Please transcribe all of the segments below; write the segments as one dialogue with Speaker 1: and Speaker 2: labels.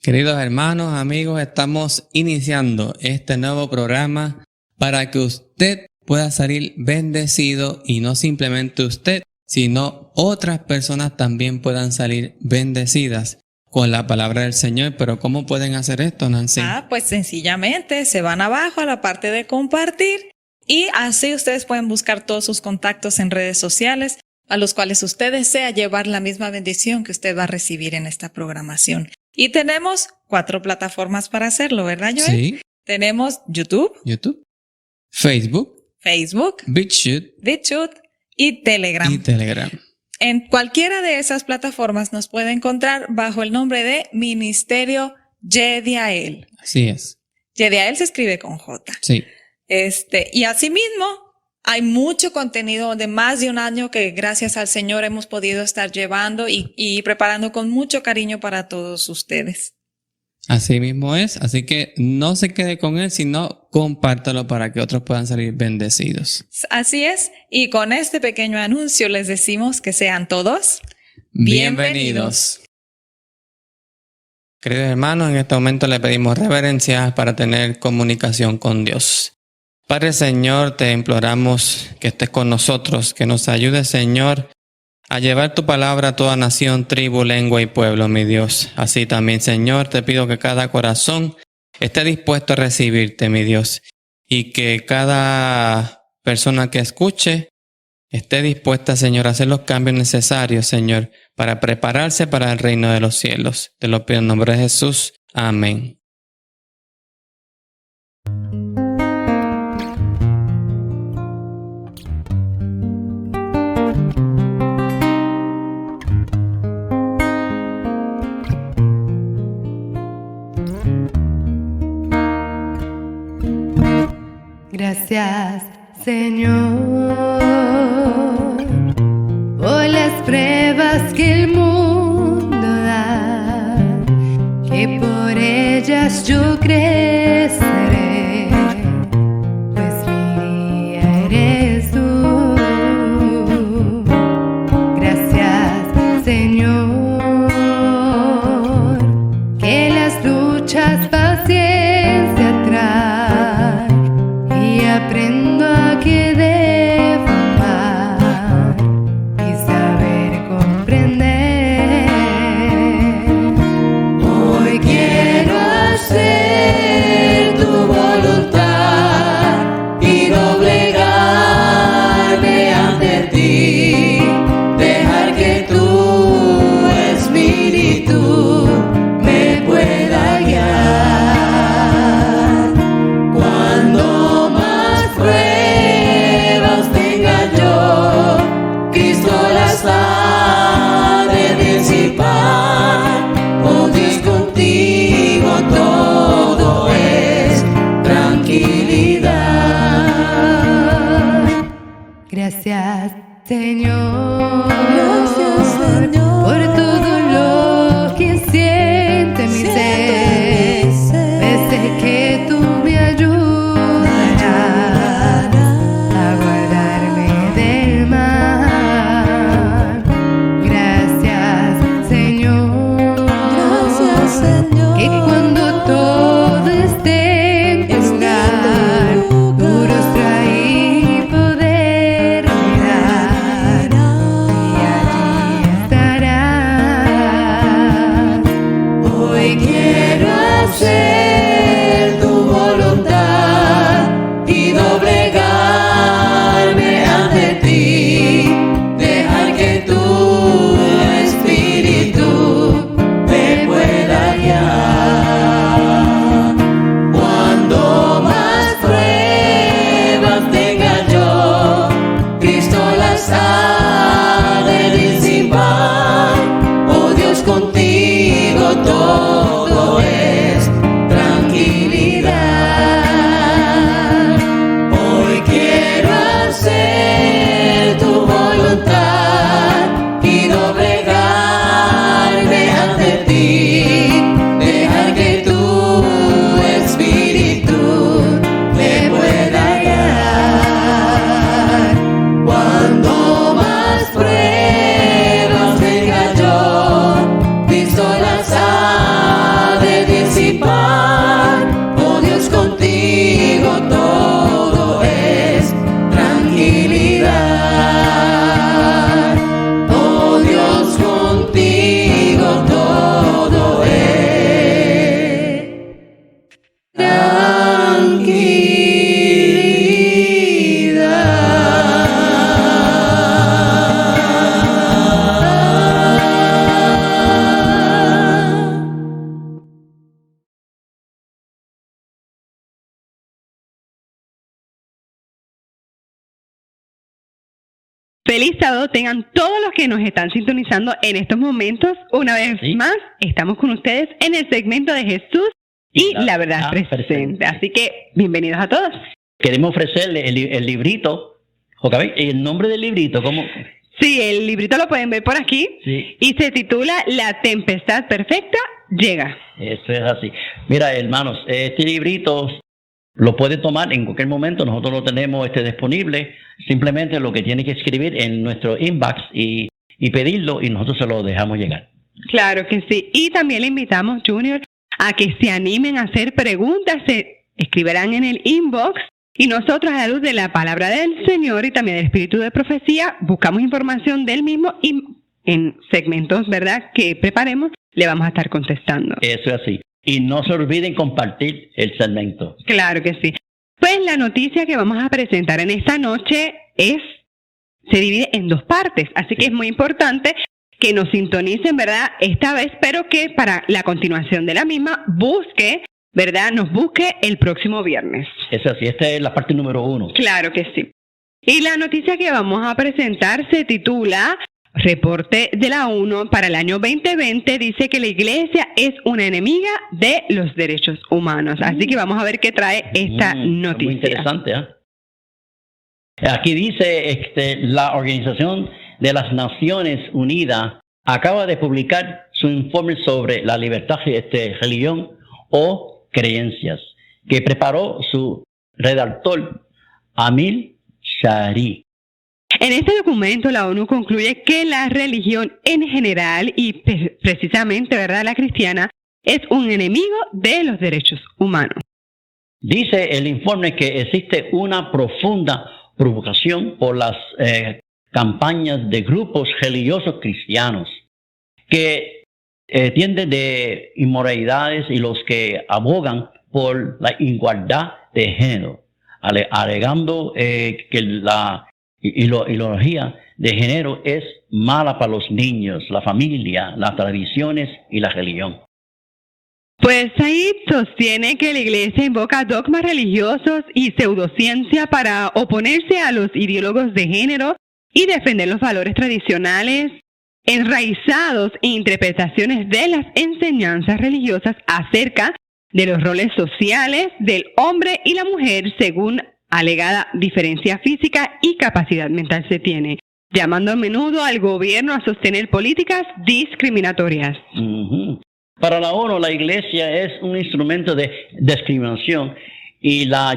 Speaker 1: Queridos hermanos, amigos, estamos iniciando este nuevo programa para que usted pueda salir bendecido y no simplemente usted, sino otras personas también puedan salir bendecidas con la palabra del Señor. Pero ¿cómo pueden hacer esto, Nancy?
Speaker 2: Pues sencillamente se van abajo a la parte de compartir y así ustedes pueden buscar todos sus contactos en redes sociales a los cuales usted desea llevar la misma bendición que usted va a recibir en esta programación. Y tenemos 4 plataformas para hacerlo, ¿verdad, Joel?
Speaker 1: Sí.
Speaker 2: Tenemos YouTube,
Speaker 1: Facebook,
Speaker 2: BitChute y Telegram. En cualquiera de esas plataformas nos puede encontrar bajo el nombre de Ministerio Yediael.
Speaker 1: Así es.
Speaker 2: Yediael se escribe con J.
Speaker 1: Sí.
Speaker 2: Y asimismo, hay mucho contenido de más de un año que gracias al Señor hemos podido estar llevando y preparando con mucho cariño para todos ustedes.
Speaker 1: Así mismo es, así que no se quede con él, sino compártalo para que otros puedan salir bendecidos.
Speaker 2: Así es, y con este pequeño anuncio les decimos que sean todos
Speaker 1: bienvenidos. Queridos hermanos, en este momento le pedimos reverencia para tener comunicación con Dios. Padre Señor, te imploramos que estés con nosotros, que nos ayudes, Señor, a llevar tu palabra a toda nación, tribu, lengua y pueblo, mi Dios. Así también, Señor, te pido que cada corazón esté dispuesto a recibirte, mi Dios, y que cada persona que escuche esté dispuesta, Señor, a hacer los cambios necesarios, Señor, para prepararse para el reino de los cielos. Te lo pido en nombre de Jesús. Amén.
Speaker 3: Gracias, Señor, por las pruebas que el mundo da, que por ellas yo creceré, pues mi guía eres tú. Gracias, Señor, que las luchas paciencia traen. Aprendo a que debo amar y saber comprender. Hoy quiero hacer tu voluntad y doblegarme ante ti, dejar que tu espíritu me pueda guiar. Pruebas tenga yo, Cristo las ha de disipar. Oh Dios, contigo todo es tranquilidad. Gracias, Señor. Gracias, Señor, por todo lo que siente mi ser, desde que tú me ayudas que cuando todo esté en tu lugar, tu rostro ahí poder mirar, y allí estarás. Hoy quiero hacer tu voluntad y doblegarme ante ti, dejar que tu espíritu me pueda guiar. Cuando más pruebas tenga yo, Cristo las ha de disipar. Oh Dios, contigo todo es tranquilidad. Hoy quiero hacer tu voluntad y doblegarme ante ti, dejar que tu espíritu me pueda guiar. Cuando más
Speaker 4: Feliz sábado tengan todos los que nos están sintonizando en estos momentos. Una vez más, estamos con ustedes en el segmento de Jesús y la verdad presente. Así que, bienvenidos a todos.
Speaker 5: Queremos ofrecerle el librito. Jocabey, ¿el nombre del librito cómo?
Speaker 4: Sí, el librito lo pueden ver por aquí.
Speaker 5: Sí.
Speaker 4: Y se titula La tempestad perfecta llega.
Speaker 5: Eso es así. Mira, hermanos, este librito lo puede tomar en cualquier momento. Nosotros lo tenemos disponible. Simplemente lo que tiene que escribir en nuestro inbox y pedirlo y nosotros se lo dejamos llegar.
Speaker 4: Claro que sí. Y también le invitamos, Junior, a que se animen a hacer preguntas. Se escribirán en el inbox y nosotros, a la luz de la palabra del Señor y también del espíritu de profecía, buscamos información del mismo y en segmentos, ¿verdad?, que preparemos, le vamos a estar contestando.
Speaker 5: Eso es así. Y no se olviden compartir el segmento.
Speaker 4: Claro que sí. Pues la noticia que vamos a presentar en esta noche se divide en dos partes, así que es muy importante que nos sintonicen, ¿verdad?, esta vez, pero que para la continuación de la misma nos busque el próximo viernes.
Speaker 5: Es así, esta es la parte número 1.
Speaker 4: Claro que sí. Y la noticia que vamos a presentar se titula Reporte de la ONU para el año 2020, dice que la iglesia es una enemiga de los derechos humanos. Así que vamos a ver qué trae esta noticia.
Speaker 5: Muy interesante, ¿eh? Aquí dice la Organización de las Naciones Unidas acaba de publicar su informe sobre la libertad de religión o creencias, que preparó su redactor Amir Shari.
Speaker 4: En este documento, la ONU concluye que la religión en general y precisamente, ¿verdad?, la cristiana, es un enemigo de los derechos humanos.
Speaker 5: Dice el informe que existe una profunda provocación por las campañas de grupos religiosos cristianos que tienden de inmoralidades y los que abogan por la igualdad de género, alegando que la ideología de género es mala para los niños, la familia, las tradiciones y la religión.
Speaker 4: Pues Said sostiene que la iglesia invoca dogmas religiosos y pseudociencia para oponerse a los ideólogos de género y defender los valores tradicionales enraizados en interpretaciones de las enseñanzas religiosas acerca de los roles sociales del hombre y la mujer según alegada diferencia física y capacidad mental se tiene, llamando a menudo al gobierno a sostener políticas discriminatorias.
Speaker 5: Para la ONU, la iglesia es un instrumento de discriminación y la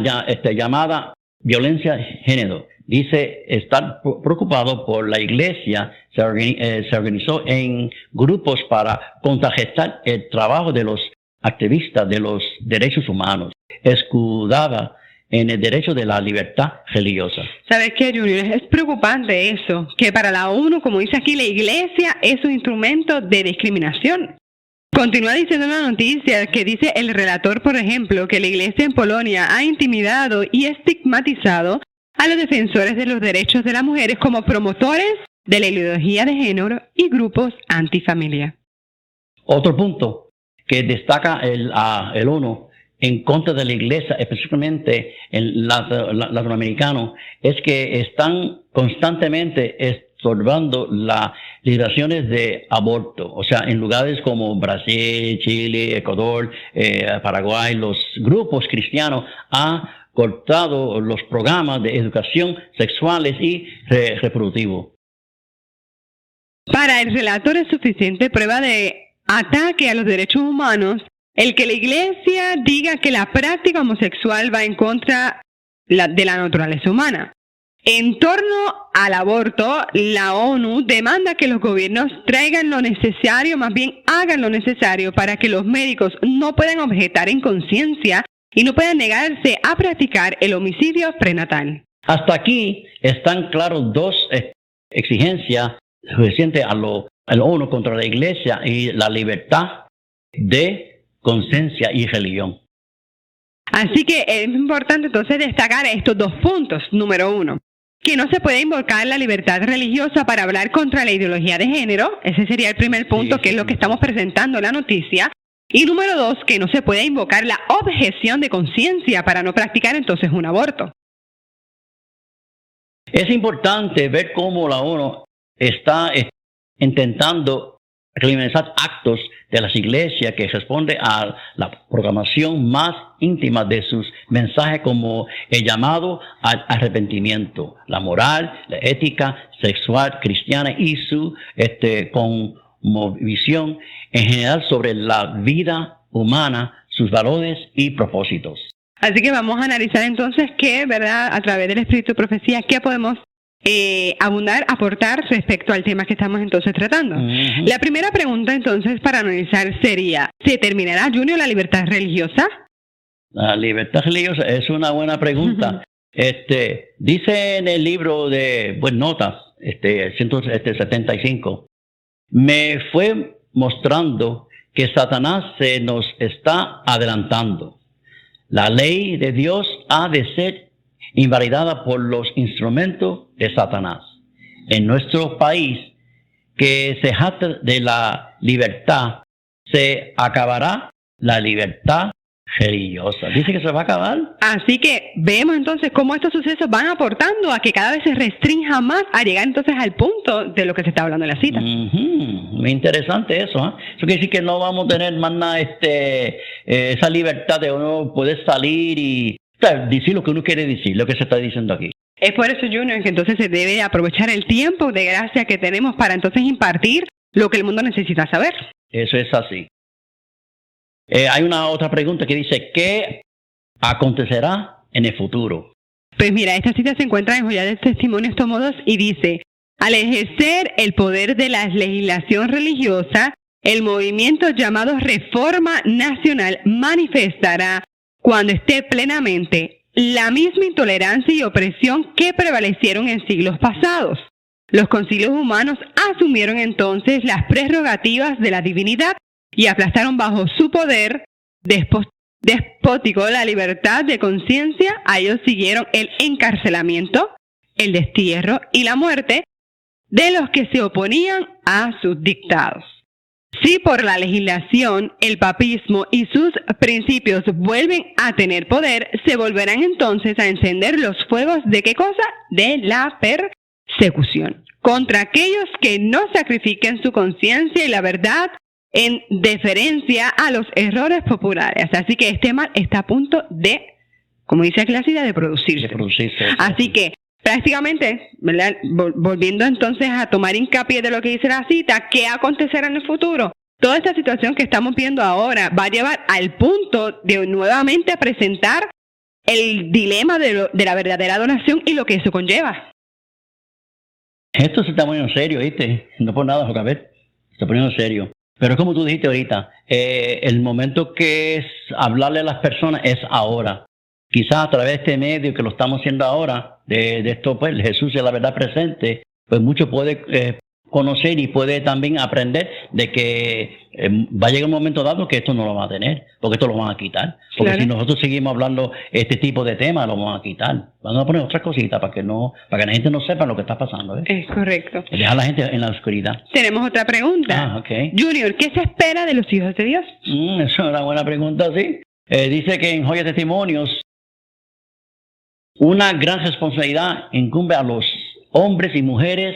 Speaker 5: llamada violencia de género. Dice estar preocupado por la iglesia, se organizó en grupos para contrarrestar el trabajo de los activistas de los derechos humanos, escudada en el derecho de la libertad religiosa.
Speaker 4: ¿Sabes qué, Junior? Es preocupante eso, que para la ONU, como dice aquí, la iglesia es un instrumento de discriminación. Continúa diciendo la noticia que dice el relator, por ejemplo, que la iglesia en Polonia ha intimidado y estigmatizado a los defensores de los derechos de las mujeres como promotores de la ideología de género y grupos antifamilia.
Speaker 5: Otro punto que destaca el ONU en contra de la iglesia, específicamente en latinoamericano, es que están constantemente estorbando las liberaciones de aborto. O sea, en lugares como Brasil, Chile, Ecuador, Paraguay, los grupos cristianos han cortado los programas de educación sexuales y reproductivo.
Speaker 4: Para el relator es suficiente prueba de ataque a los derechos humanos el que la iglesia diga que la práctica homosexual va en contra de la naturaleza humana. En torno al aborto, la ONU demanda que los gobiernos traigan lo necesario, más bien hagan lo necesario para que los médicos no puedan objetar en conciencia y no puedan negarse a practicar el homicidio prenatal.
Speaker 5: Hasta aquí están claros dos exigencias suficientes a la ONU contra la iglesia y la libertad de conciencia y religión.
Speaker 4: Así que es importante entonces destacar estos dos puntos. Número uno, que no se puede invocar la libertad religiosa para hablar contra la ideología de género. Ese sería el primer punto, que es lo que estamos presentando en la noticia. Y número dos, que no se puede invocar la objeción de conciencia para no practicar entonces un aborto.
Speaker 5: Es importante ver cómo la ONU está intentando criminalizar actos de las iglesias que responde a la programación más íntima de sus mensajes, como el llamado al arrepentimiento, la moral, la ética sexual cristiana y su visión en general sobre la vida humana, sus valores y propósitos.
Speaker 4: Así que vamos a analizar entonces qué, ¿verdad?, a través del Espíritu de Profecía, qué podemos abundar, aportar respecto al tema que estamos entonces tratando.
Speaker 5: Uh-huh.
Speaker 4: La primera pregunta entonces para analizar sería, ¿se terminará, Junior, la libertad religiosa?
Speaker 5: La libertad religiosa es una buena pregunta. Dice en el libro de Notas, 175, me fue mostrando que Satanás se nos está adelantando. La ley de Dios ha de ser invalidada por los instrumentos de Satanás. En nuestro país, que se jacta de la libertad, se acabará la libertad religiosa. Dice que se va a acabar.
Speaker 4: Así que vemos entonces cómo estos sucesos van aportando a que cada vez se restrinja más a llegar entonces al punto de lo que se está hablando en la cita.
Speaker 5: Muy interesante eso. Eso quiere decir que no vamos a tener más nada esa libertad de uno poder salir y decir lo que uno quiere decir, lo que se está diciendo aquí.
Speaker 4: Es por eso, Junior, que entonces se debe aprovechar el tiempo de gracia que tenemos para entonces impartir lo que el mundo necesita saber.
Speaker 5: Eso es así. Hay una otra pregunta que dice, ¿qué acontecerá en el futuro?
Speaker 4: Pues mira, esta cita se encuentra en Joya de Testimonios tomo 2 y dice, al ejercer el poder de la legislación religiosa, el movimiento llamado Reforma Nacional manifestará, cuando esté plenamente, la misma intolerancia y opresión que prevalecieron en siglos pasados. Los concilios humanos asumieron entonces las prerrogativas de la divinidad y aplastaron bajo su poder despótico la libertad de conciencia. A ellos siguieron el encarcelamiento, el destierro y la muerte de los que se oponían a sus dictados. Si por la legislación el papismo y sus principios vuelven a tener poder, se volverán entonces a encender los fuegos ¿de qué cosa? De la persecución contra aquellos que no sacrifiquen su conciencia y la verdad en deferencia a los errores populares. Así que este mal está a punto de, como dice aquí la cita, de producirse. Así que prácticamente, ¿verdad?, volviendo entonces a tomar hincapié de lo que dice la cita, ¿qué acontecerá en el futuro? Toda esta situación que estamos viendo ahora va a llevar al punto de nuevamente presentar el dilema de la verdadera adoración y lo que eso conlleva.
Speaker 5: Esto se está poniendo serio, ¿viste? No por nada, Jocabet, se está poniendo serio. Pero como tú dijiste ahorita, el momento que es hablarle a las personas es ahora. Quizás a través de este medio que lo estamos haciendo ahora, de esto, pues Jesús es la verdad presente, pues mucho puede conocer y puede también aprender de que va a llegar un momento dado que esto no lo va a tener, porque esto lo van a quitar. Porque claro, si nosotros seguimos hablando este tipo de temas, lo van a quitar. Van a poner otras cositas para que la gente no sepa lo que está pasando.
Speaker 4: Es correcto.
Speaker 5: Dejar a la gente en la oscuridad.
Speaker 4: Tenemos otra pregunta.
Speaker 5: Okay.
Speaker 4: Junior, ¿qué se espera de los hijos de Dios?
Speaker 5: Eso es una buena pregunta, sí. Dice que en Joya de Testimonios, una gran responsabilidad incumbe a los hombres y mujeres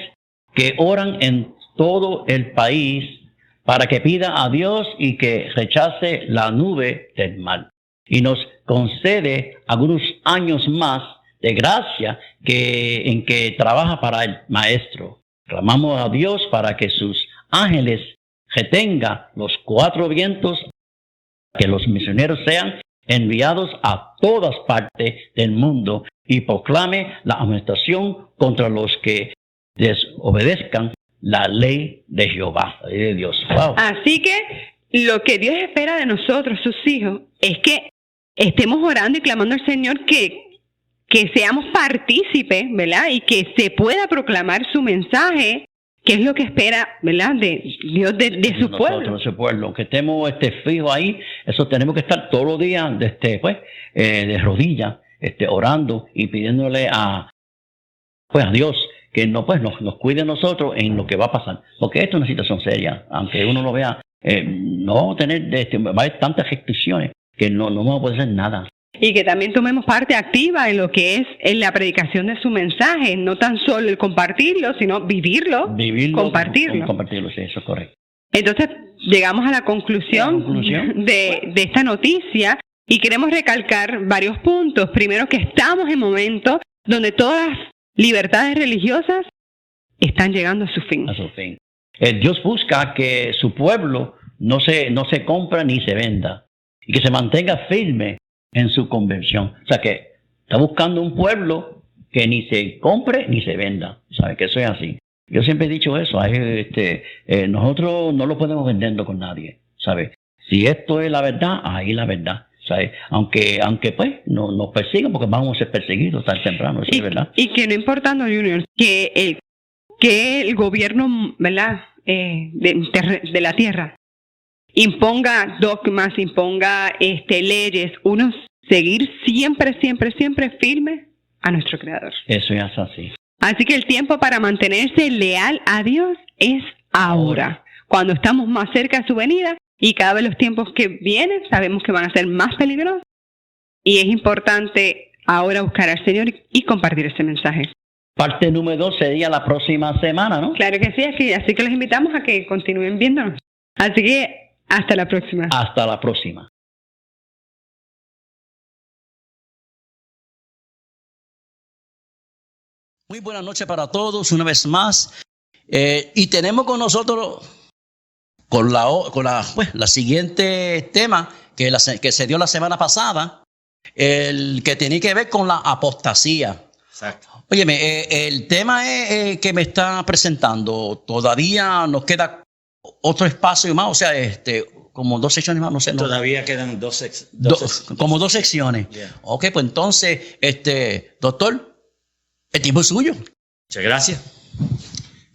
Speaker 5: que oran en todo el país para que pida a Dios y que rechace la nube del mal. Y nos concede algunos años más de gracia en que trabaja para el Maestro. Clamamos a Dios para que sus ángeles retengan los 4 vientos, que los misioneros sean enviados a todas partes del mundo y proclame la amonestación contra los que desobedezcan la ley de Jehová, la ley de Dios. Wow.
Speaker 4: Así que lo que Dios espera de nosotros, sus hijos, es que estemos orando y clamando al Señor que seamos partícipes, ¿verdad? Y que se pueda proclamar su mensaje, que es lo que espera, ¿verdad?, de Dios, de su pueblo.
Speaker 5: De su pueblo, que estemos fijos ahí. Eso tenemos que estar todos los días de rodillas, orando y pidiéndole a Dios que nos cuide a nosotros en lo que va a pasar. Porque esto es una situación seria. Aunque uno lo vea, no tener, va a haber tantas restricciones que no vamos a poder hacer nada.
Speaker 4: y que también tomemos parte activa en lo que es en la predicación de su mensaje, no tan solo el compartirlo, sino vivirlo, compartirlo.
Speaker 5: Compartirlo, sí, eso es correcto.
Speaker 4: Entonces, llegamos a la conclusión de esta noticia y queremos recalcar varios puntos. Primero, que estamos en momentos donde todas las libertades religiosas están llegando a su fin.
Speaker 5: A su fin. Dios busca que su pueblo no se compra ni se venda y que se mantenga firme en su conversión. O sea, que está buscando un pueblo que ni se compre ni se venda. ¿Sabe? Que eso es así. Yo siempre he dicho eso. Nosotros no lo podemos vender con nadie. ¿Sabe? Si esto es la verdad, ahí la verdad. ¿Sabe? Aunque pues nos persigan, porque vamos a ser perseguidos tan temprano. Eso es verdad.
Speaker 4: Y que no importando, Junior, que el gobierno, ¿verdad? De la tierra imponga dogmas, imponga leyes, uno seguir siempre firme a nuestro Creador.
Speaker 5: Eso es así.
Speaker 4: Así que el tiempo para mantenerse leal a Dios es ahora, cuando estamos más cerca de su venida, y cada vez los tiempos que vienen sabemos que van a ser más peligrosos, y es importante ahora buscar al Señor y compartir ese mensaje.
Speaker 5: Parte número 2 sería la próxima semana, ¿no?
Speaker 4: Claro que sí, así que los invitamos a que continúen viéndonos. Así que hasta la próxima.
Speaker 5: Hasta la próxima. Muy buenas noches para todos, una vez más. Y tenemos con nosotros con la siguiente tema que se dio la semana pasada, el que tiene que ver con la apostasía.
Speaker 6: Exacto.
Speaker 5: Óyeme, el tema que me está presentando, todavía nos queda otro espacio más, o sea, como 2 secciones más, no sé.
Speaker 6: Todavía quedan
Speaker 5: como 2 secciones.
Speaker 6: Yeah.
Speaker 5: Ok, pues entonces, doctor, el tiempo es suyo.
Speaker 6: Muchas gracias.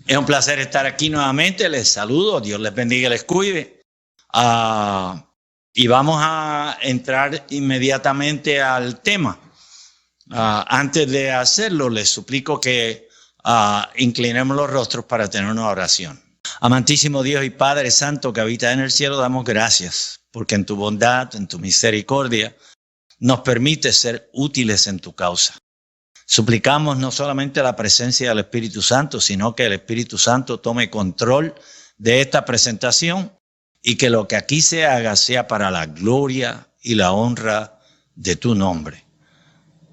Speaker 6: Es un placer estar aquí nuevamente. Les saludo. Dios les bendiga y les cuide. Y vamos a entrar inmediatamente al tema. Antes de hacerlo, les suplico que inclinemos los rostros para tener una oración. Amantísimo Dios y Padre Santo que habita en el cielo, damos gracias porque en tu bondad, en tu misericordia, nos permite ser útiles en tu causa. Suplicamos no solamente la presencia del Espíritu Santo, sino que el Espíritu Santo tome control de esta presentación y que lo que aquí se haga sea para la gloria y la honra de tu nombre.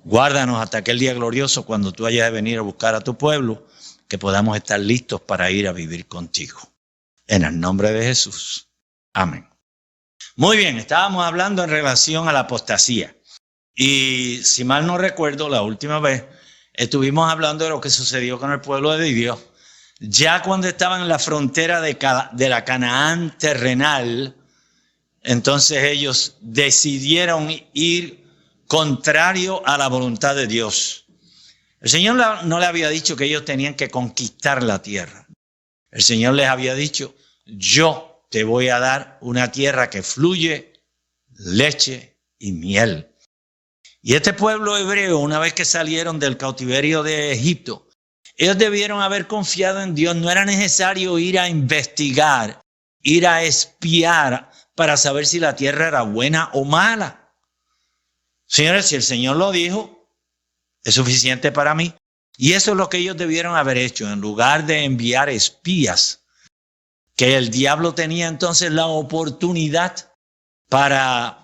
Speaker 6: Guárdanos hasta aquel día glorioso cuando tú hayas de venir a buscar a tu pueblo, que podamos estar listos para ir a vivir contigo. En el nombre de Jesús. Amén. Muy bien, estábamos hablando en relación a la apostasía. Y si mal no recuerdo, la última vez estuvimos hablando de lo que sucedió con el pueblo de Dios. Ya cuando estaban en la frontera de la Canaán terrenal, entonces ellos decidieron ir contrario a la voluntad de Dios. El Señor no le había dicho que ellos tenían que conquistar la tierra. El Señor les había dicho, yo te voy a dar una tierra que fluye leche y miel. Y este pueblo hebreo, una vez que salieron del cautiverio de Egipto, ellos debieron haber confiado en Dios. No era necesario ir a investigar, ir a espiar para saber si la tierra era buena o mala. Señores, si el Señor lo dijo, es suficiente para mí. Y eso es lo que ellos debieron haber hecho. En lugar de enviar espías, que el diablo tenía entonces la oportunidad para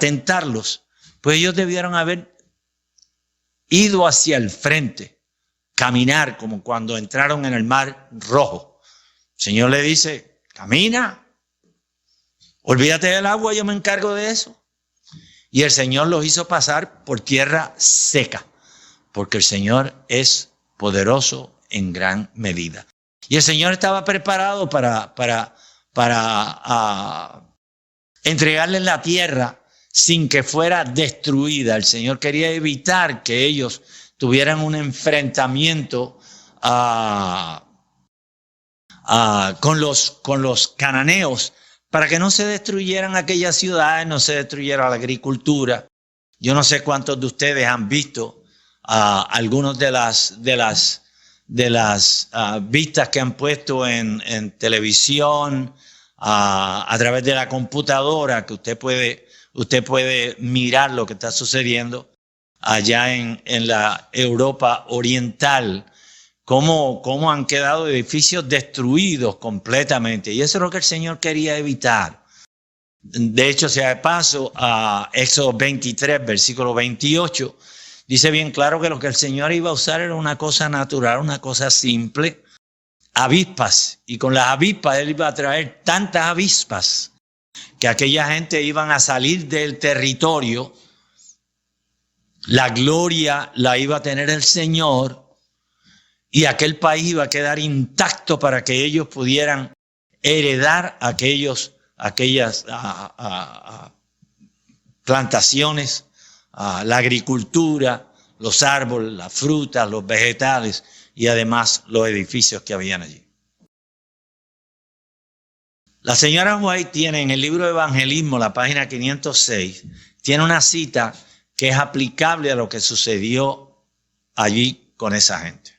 Speaker 6: tentarlos, pues ellos debieron haber ido hacia el frente, caminar como cuando entraron en el Mar Rojo. El Señor le dice, camina, olvídate del agua, yo me encargo de eso. Y el Señor los hizo pasar por tierra seca, porque el Señor es poderoso en gran medida. Y el Señor estaba preparado para entregarles la tierra sin que fuera destruida. El Señor quería evitar que ellos tuvieran un enfrentamiento con los cananeos, para que no se destruyeran aquellas ciudades, no se destruyera la agricultura. Yo no sé cuántos de ustedes han visto algunos de las vistas que han puesto en televisión, a través de la computadora, que usted puede usted puede mirar lo que está sucediendo allá en la Europa oriental, cómo han quedado edificios destruidos completamente. Y eso es lo que el Señor quería evitar. De hecho, sea de paso, a Éxodo 23, versículo 28, dice bien claro que lo que el Señor iba a usar era una cosa natural, una cosa simple, avispas. Y con las avispas Él iba a traer tantas avispas que aquella gente iban a salir del territorio. La gloria la iba a tener el Señor y aquel país iba a quedar intacto para que ellos pudieran heredar aquellas plantaciones, la agricultura, los árboles, las frutas, los vegetales y además los edificios que habían allí. La señora White tiene en el libro de Evangelismo, la página 506, tiene una cita que es aplicable a lo que sucedió allí con esa gente.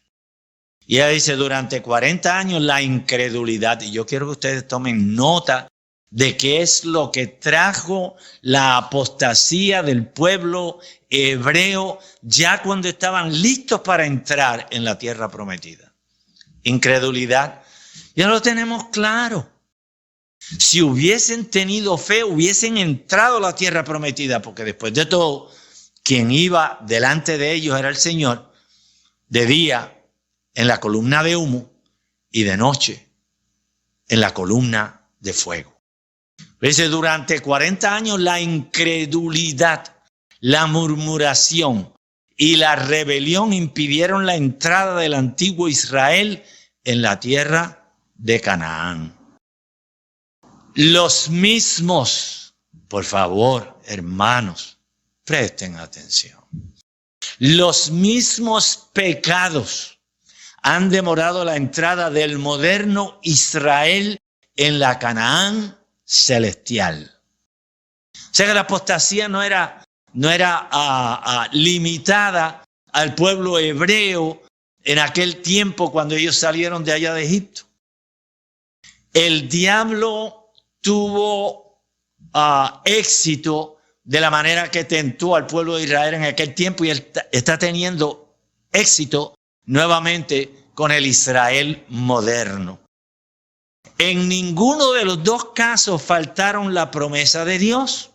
Speaker 6: Y ella dice, durante 40 años la incredulidad, y yo quiero que ustedes tomen nota de qué es lo que trajo la apostasía del pueblo hebreo ya cuando estaban listos para entrar en la tierra prometida. Incredulidad. Ya lo tenemos claro. Si hubiesen tenido fe, hubiesen entrado a la tierra prometida, porque después de todo, quien iba delante de ellos era el Señor, de día en la columna de humo y de noche en la columna de fuego. Dice, durante 40 años la incredulidad, la murmuración y la rebelión impidieron la entrada del antiguo Israel en la tierra de Canaán. Los mismos, por favor, hermanos, presten atención. Los mismos pecados han demorado la entrada del moderno Israel en la Canaán celestial. O sea que la apostasía no era limitada al pueblo hebreo en aquel tiempo cuando ellos salieron de allá de Egipto. El diablo tuvo éxito de la manera que tentó al pueblo de Israel en aquel tiempo y él está teniendo éxito nuevamente con el Israel moderno. En ninguno de los dos casos faltaron la promesa de Dios.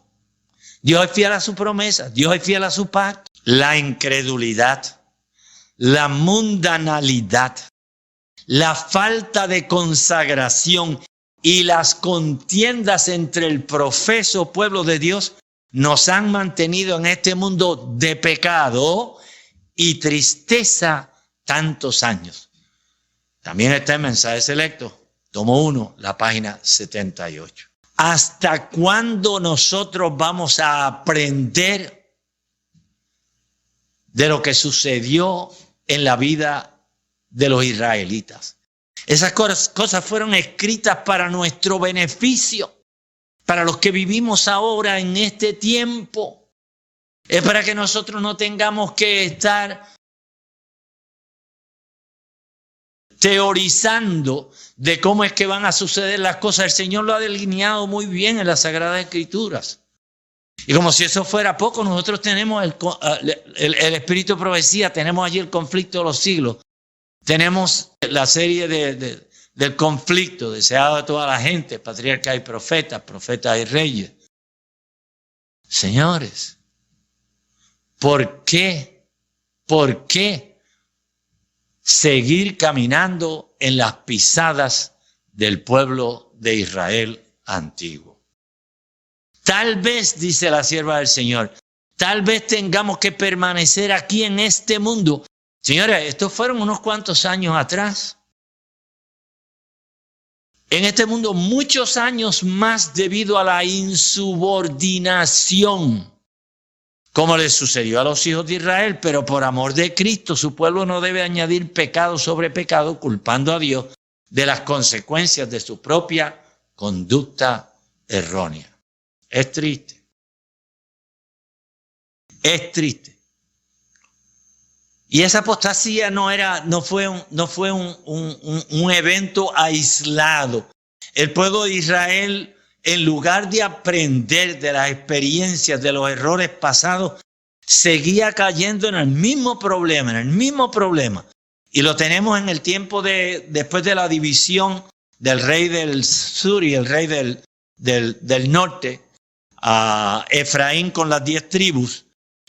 Speaker 6: Dios es fiel a su promesa, Dios es fiel a su pacto. La incredulidad, la mundanalidad, la falta de consagración y las contiendas entre el profeso pueblo de Dios nos han mantenido en este mundo de pecado y tristeza tantos años. También está el mensaje selecto, tomo 1, la página 78. ¿Hasta cuándo nosotros vamos a aprender de lo que sucedió en la vida de los israelitas? Esas cosas fueron escritas para nuestro beneficio, para los que vivimos ahora en este tiempo. Es para que nosotros no tengamos que estar teorizando de cómo es que van a suceder las cosas. El Señor lo ha delineado muy bien en las Sagradas Escrituras. Y como si eso fuera poco, nosotros tenemos el espíritu de profecía, tenemos allí el conflicto de los siglos. Tenemos la serie del conflicto deseado de toda la gente, patriarcas y profetas, profetas y reyes. Señores, ¿por qué seguir caminando en las pisadas del pueblo de Israel antiguo? Tal vez, dice la sierva del Señor, tal vez tengamos que permanecer aquí en este mundo. Señores, estos fueron unos cuantos años atrás. En este mundo muchos años más debido a la insubordinación, como les sucedió a los hijos de Israel, pero por amor de Cristo su pueblo no debe añadir pecado sobre pecado, culpando a Dios de las consecuencias de su propia conducta errónea. Es triste. Es triste. Y esa apostasía no fue un evento aislado. El pueblo de Israel en lugar de aprender de las experiencias, de los errores pasados, seguía cayendo en el mismo problema. Y lo tenemos en el tiempo después de la división del rey del sur y el rey del norte, a Efraín con las 10 tribus,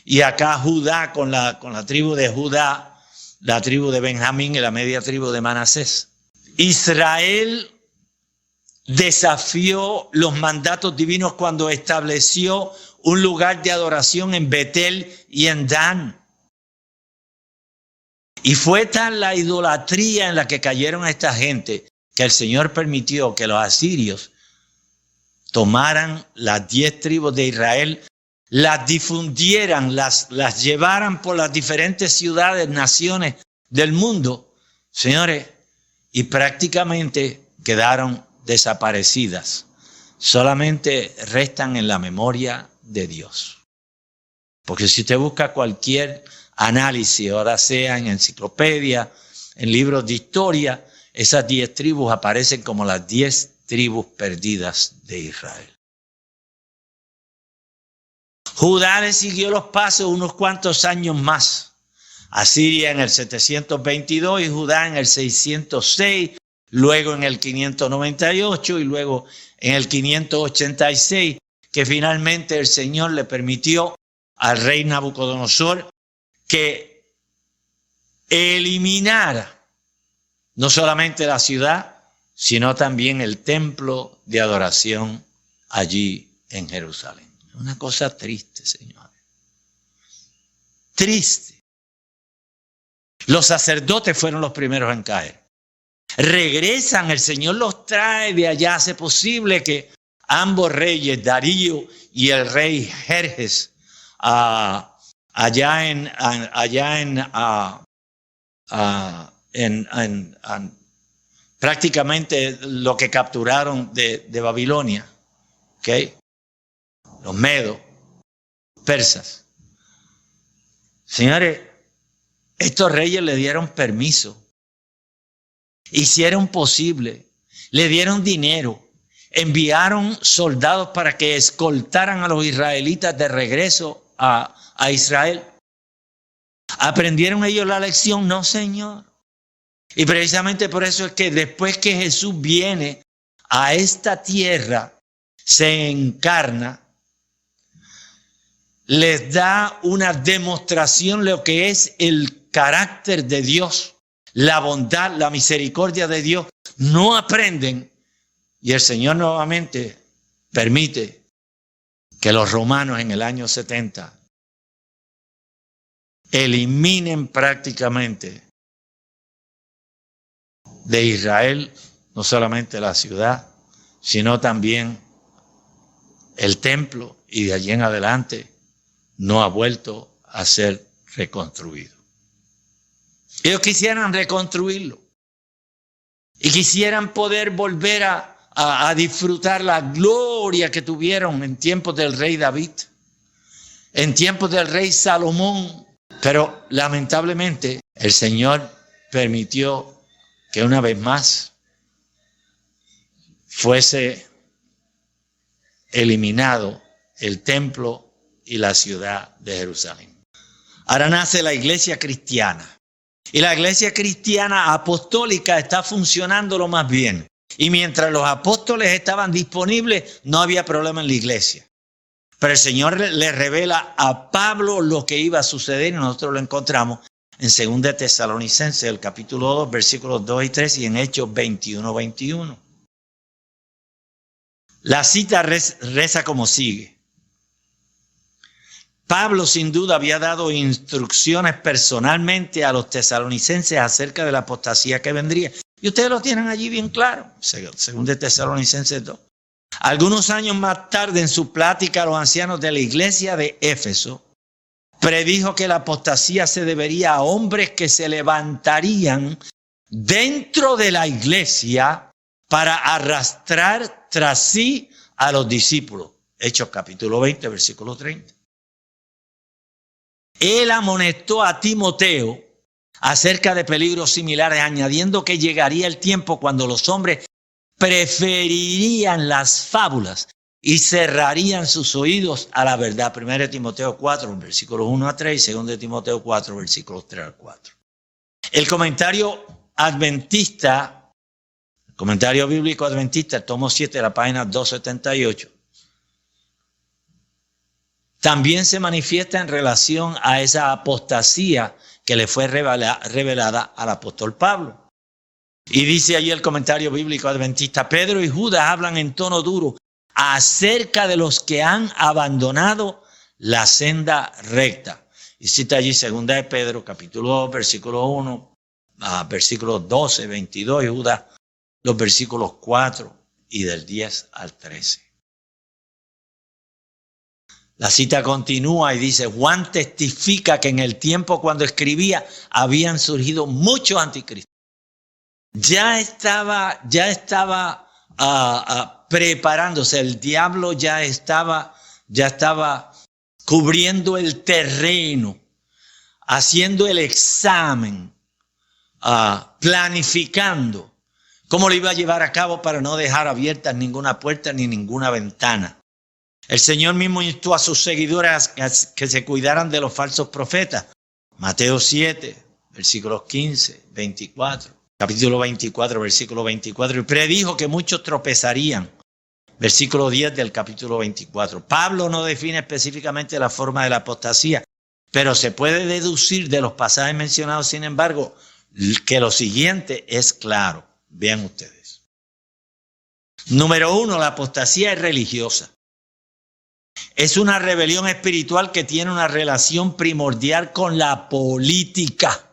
Speaker 6: y acá Judá con la tribu de Judá, la tribu de Benjamín y la media tribu de Manasés. Israel desafió los mandatos divinos cuando estableció un lugar de adoración en Betel y en Dan. Y fue tal la idolatría en la que cayeron esta gente que el Señor permitió que los asirios tomaran las 10 tribus de Israel, las difundieran, las llevaran por las diferentes ciudades, naciones del mundo, señores, y prácticamente quedaron desaparecidas. Solamente restan en la memoria de Dios. Porque si usted busca cualquier análisis, ahora sea en enciclopedia, en libros de historia, esas 10 tribus aparecen como las 10 tribus perdidas de Israel. Judá le siguió los pasos unos cuantos años más. Asiria en el 722 y Judá en el 606, luego en el 598 y luego en el 586, que finalmente el Señor le permitió al rey Nabucodonosor que eliminara no solamente la ciudad, sino también el templo de adoración allí en Jerusalén. Una cosa triste, señores. Triste. Los sacerdotes fueron los primeros en caer. Regresan, el Señor los trae de allá. Hace posible que ambos reyes, Darío y el rey Jerjes, allá en prácticamente lo que capturaron de Babilonia, ¿okay? Los medos, persas. Señores, estos reyes le dieron permiso, hicieron posible, le dieron dinero, enviaron soldados para que escoltaran a los israelitas de regreso a Israel. ¿Aprendieron ellos la lección? No, señor. Y precisamente por eso es que después que Jesús viene a esta tierra, se encarna, les da una demostración de lo que es el carácter de Dios, la bondad, la misericordia de Dios. No aprenden y el Señor nuevamente permite que los romanos en el año 70 eliminen prácticamente de Israel no solamente la ciudad, sino también el templo, y de allí en adelante no ha vuelto a ser reconstruido. Ellos quisieran reconstruirlo y quisieran poder volver a disfrutar la gloria que tuvieron en tiempos del rey David, en tiempos del rey Salomón, pero lamentablemente el Señor permitió que una vez más fuese eliminado el templo y la ciudad de Jerusalén. Ahora nace la iglesia cristiana. Y la iglesia cristiana apostólica está funcionando lo más bien. Y mientras los apóstoles estaban disponibles, no había problema en la iglesia. Pero el Señor le revela a Pablo lo que iba a suceder y nosotros lo encontramos en 2 Tesalonicenses, el capítulo 2, versículos 2 y 3 y en Hechos 21-21. La cita reza como sigue. Pablo sin duda había dado instrucciones personalmente a los tesalonicenses acerca de la apostasía que vendría. Y ustedes lo tienen allí bien claro, 2 Tesalonicenses 2. Algunos años más tarde, en su plática a los ancianos de la iglesia de Éfeso, predijo que la apostasía se debería a hombres que se levantarían dentro de la iglesia para arrastrar tras sí a los discípulos. Hechos capítulo 20, versículo 30. Él amonestó a Timoteo acerca de peligros similares, añadiendo que llegaría el tiempo cuando los hombres preferirían las fábulas y cerrarían sus oídos a la verdad. 1 Timoteo 4, versículos 1 a 3 y 2 Timoteo 4, versículos 3 a 4. El comentario adventista, el comentario bíblico adventista, el tomo 7, la página 278, también se manifiesta en relación a esa apostasía que le fue revelada al apóstol Pablo. Y dice allí el comentario bíblico adventista: Pedro y Judas hablan en tono duro acerca de los que han abandonado la senda recta. Y cita allí 2 de Pedro, capítulo 2, versículo 1, versículos 12, 22, y Judas, los versículos 4 y del 10 al 13. La cita continúa y dice: Juan testifica que en el tiempo cuando escribía habían surgido muchos anticristos. Ya estaba preparándose, el diablo ya estaba cubriendo el terreno, haciendo el examen, planificando cómo lo iba a llevar a cabo para no dejar abiertas ninguna puerta ni ninguna ventana. El Señor mismo instó a sus seguidores que se cuidaran de los falsos profetas. Mateo 7, versículos 15, 24. Capítulo 24, versículo 24. Y predijo que muchos tropezarían. Versículo 10 del capítulo 24. Pablo no define específicamente la forma de la apostasía, pero se puede deducir de los pasajes mencionados, sin embargo, que lo siguiente es claro. Vean ustedes. Número 1, la apostasía es religiosa. Es una rebelión espiritual que tiene una relación primordial con la política.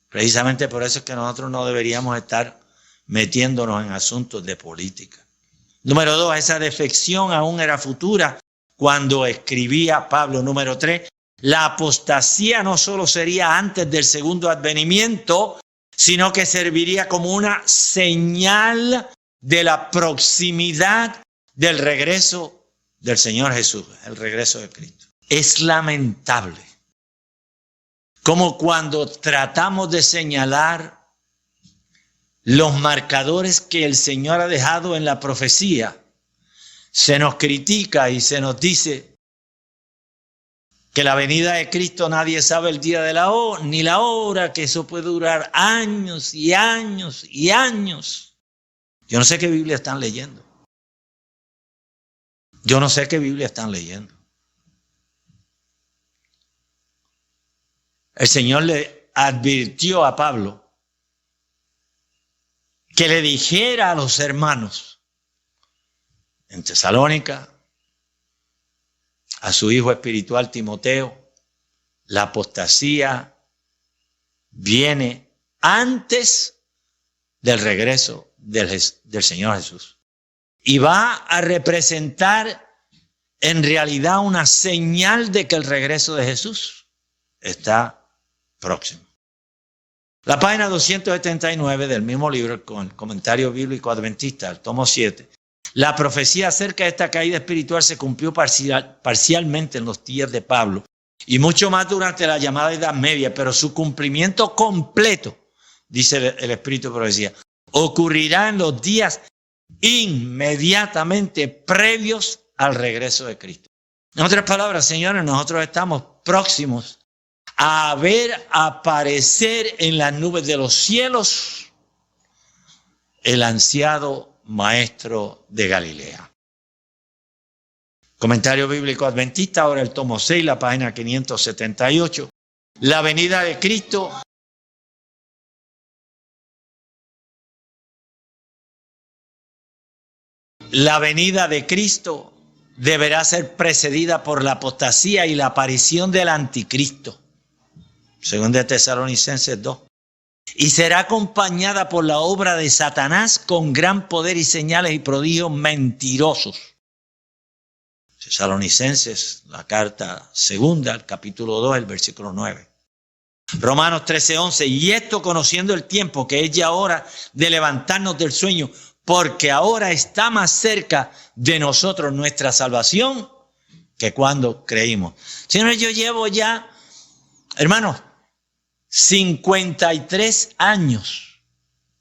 Speaker 6: Precisamente por eso es que nosotros no deberíamos estar metiéndonos en asuntos de política. Número 2, esa defección aún era futura cuando escribía Pablo. Número 3, la apostasía no solo sería antes del segundo advenimiento, sino que serviría como una señal de la proximidad del regreso del Señor Jesús, el regreso de Cristo. Es lamentable como cuando tratamos de señalar los marcadores que el Señor ha dejado en la profecía, se nos critica y se nos dice que la venida de Cristo nadie sabe el día de ni la hora, que eso puede durar años y años y años. Yo no sé qué Biblia están leyendo. Yo no sé qué Biblia están leyendo. El Señor le advirtió a Pablo que le dijera a los hermanos en Tesalónica, a su hijo espiritual Timoteo, la apostasía viene antes del regreso del Señor Jesús. Y va a representar en realidad una señal de que el regreso de Jesús está próximo. La página 279 del mismo libro, con el comentario bíblico adventista, el tomo 7, la profecía acerca de esta caída espiritual se cumplió parcialmente en los días de Pablo y mucho más durante la llamada Edad Media, pero su cumplimiento completo, dice el Espíritu de Profecía, ocurrirá en los días inmediatamente previos al regreso de Cristo. En otras palabras, señores, nosotros estamos próximos a ver aparecer en las nubes de los cielos el ansiado Maestro de Galilea. Comentario bíblico adventista, ahora el tomo 6, la página 578. La venida de Cristo deberá ser precedida por la apostasía y la aparición del anticristo, según de Tesalonicenses 2. Y será acompañada por la obra de Satanás con gran poder y señales y prodigios mentirosos. Tesalonicenses, la carta segunda, el capítulo 2, el versículo 9. Romanos 13:11. Y esto conociendo el tiempo, que es ya hora de levantarnos del sueño, porque ahora está más cerca de nosotros nuestra salvación que cuando creímos. Señor, yo llevo ya, hermanos, 53 años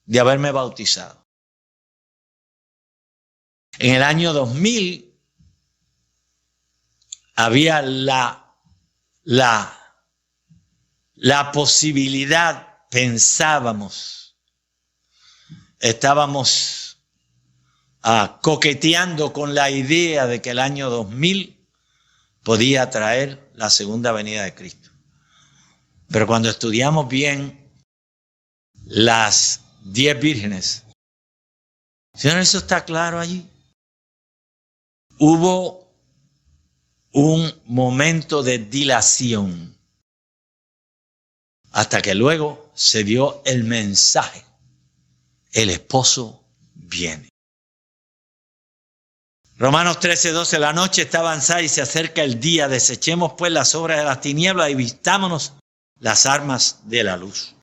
Speaker 6: de haberme bautizado. En el año 2000 había la posibilidad, estábamos coqueteando con la idea de que el año 2000 podía traer la segunda venida de Cristo. Pero cuando estudiamos bien las 10 vírgenes, señor, eso está claro allí. Hubo un momento de dilación hasta que luego se dio el mensaje: el esposo viene. Romanos 13:12, la noche está avanzada y se acerca el día. Desechemos pues las obras de las tinieblas y vistámonos las armas de la luz.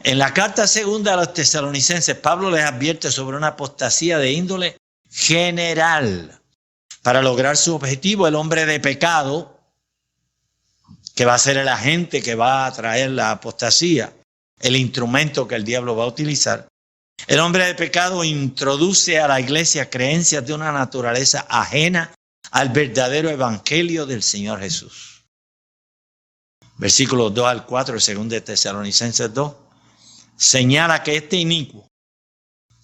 Speaker 6: En la carta segunda a los tesalonicenses, Pablo les advierte sobre una apostasía de índole general. Para lograr su objetivo, el hombre de pecado, que va a ser el agente que va a traer la apostasía, el instrumento que el diablo va a utilizar, el hombre de pecado introduce a la iglesia creencias de una naturaleza ajena al verdadero evangelio del Señor Jesús. Versículos 2 al 4, según de Tesalonicenses 2, señala que este inicuo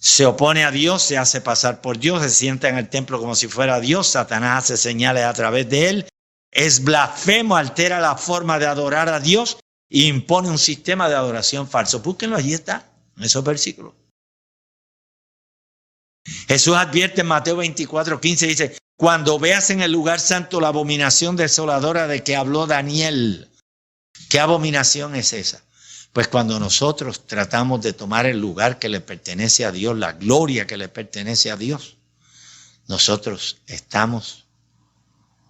Speaker 6: se opone a Dios, se hace pasar por Dios, se sienta en el templo como si fuera Dios, Satanás hace señales a través de él, es blasfemo, altera la forma de adorar a Dios e impone un sistema de adoración falso. Búsquenlo, allí está, en esos versículos. Jesús advierte en Mateo 24:15, dice: cuando veas en el lugar santo la abominación desoladora de que habló Daniel. ¿Qué abominación es esa? Pues cuando nosotros tratamos de tomar el lugar que le pertenece a Dios, la gloria que le pertenece a Dios, nosotros estamos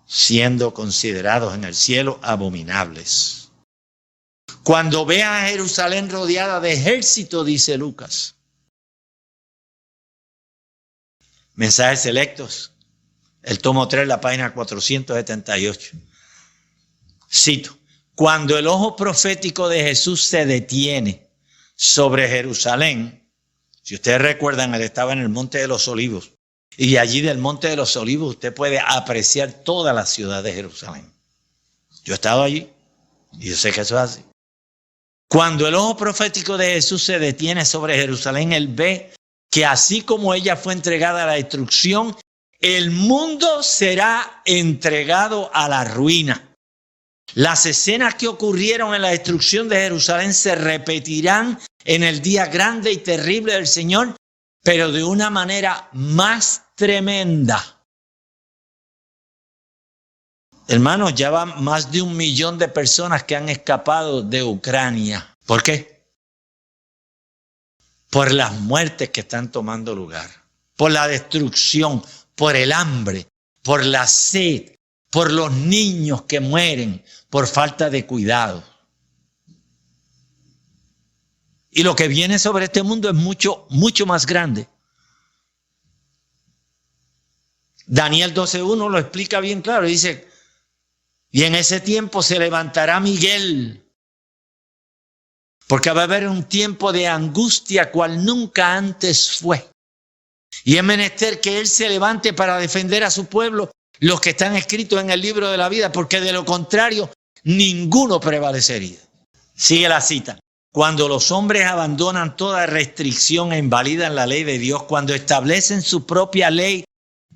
Speaker 6: siendo considerados en el cielo abominables. Cuando veas a Jerusalén rodeada de ejército, dice Lucas. Mensajes selectos, el tomo 3, la página 478. Cito: cuando el ojo profético de Jesús se detiene sobre Jerusalén, si ustedes recuerdan, él estaba en el Monte de los Olivos, y allí del Monte de los Olivos usted puede apreciar toda la ciudad de Jerusalén. Yo he estado allí y yo sé que eso es así. Cuando el ojo profético de Jesús se detiene sobre Jerusalén, él ve que así como ella fue entregada a la destrucción, el mundo será entregado a la ruina. Las escenas que ocurrieron en la destrucción de Jerusalén se repetirán en el día grande y terrible del Señor, pero de una manera más tremenda. Hermanos, ya van más de 1 millón de personas que han escapado de Ucrania. ¿Por qué? Por las muertes que están tomando lugar, por la destrucción, por el hambre, por la sed, por los niños que mueren por falta de cuidado. Y lo que viene sobre este mundo es mucho, mucho más grande. Daniel 12:1 lo explica bien claro. Dice: y en ese tiempo se levantará Miguel, porque va a haber un tiempo de angustia cual nunca antes fue. Y es menester que él se levante para defender a su pueblo, los que están escritos en el libro de la vida, porque de lo contrario, ninguno prevalecería. Sigue la cita. Cuando los hombres abandonan toda restricción e invalidan la ley de Dios, cuando establecen su propia ley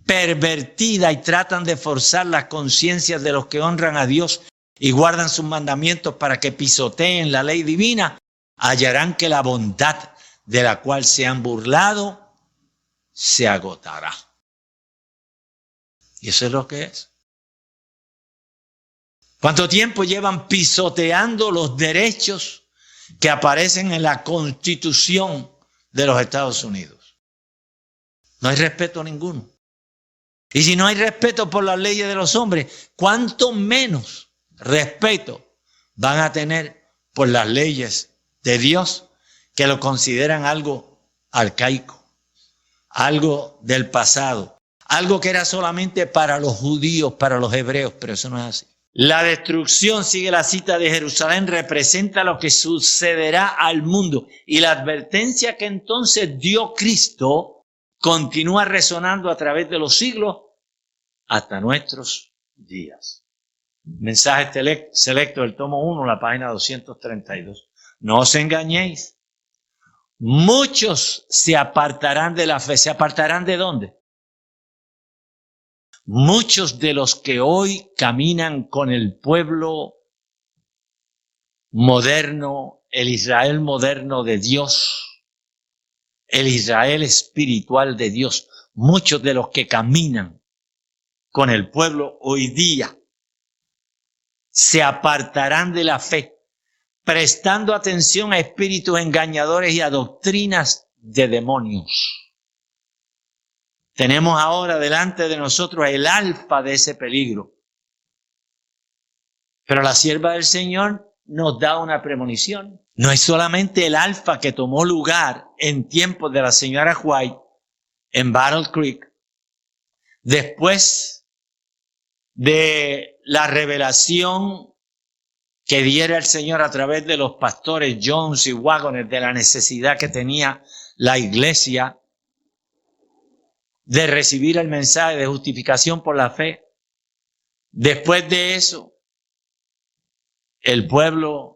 Speaker 6: pervertida y tratan de forzar las conciencias de los que honran a Dios y guardan sus mandamientos para que pisoteen la ley divina, hallarán que la bondad de la cual se han burlado se agotará. Y eso es lo que es. ¿Cuánto tiempo llevan pisoteando los derechos que aparecen en la Constitución de los Estados Unidos? No hay respeto ninguno. Y si no hay respeto por las leyes de los hombres, ¿cuánto menos respeto van a tener por las leyes de Dios, que lo consideran algo arcaico, algo del pasado, algo que era solamente para los judíos, para los hebreos? Pero eso no es así. La destrucción, sigue la cita, de Jerusalén representa lo que sucederá al mundo, y la advertencia que entonces dio Cristo continúa resonando a través de los siglos hasta nuestros días. Mensaje selecto del tomo 1, la página 232. No os engañéis. Muchos se apartarán de la fe. ¿Se apartarán de dónde? Muchos de los que hoy caminan con el pueblo moderno, el Israel moderno de Dios, el Israel espiritual de Dios, muchos de los que caminan con el pueblo hoy día se apartarán de la fe, prestando atención a espíritus engañadores y a doctrinas de demonios. Tenemos ahora delante de nosotros el alfa de ese peligro. Pero la sierva del Señor nos da una premonición. No es solamente el alfa que tomó lugar en tiempos de la señora White en Battle Creek, después de la revelación que diera el Señor a través de los pastores Jones y Waggoner de la necesidad que tenía la iglesia de recibir el mensaje de justificación por la fe. Después de eso, el pueblo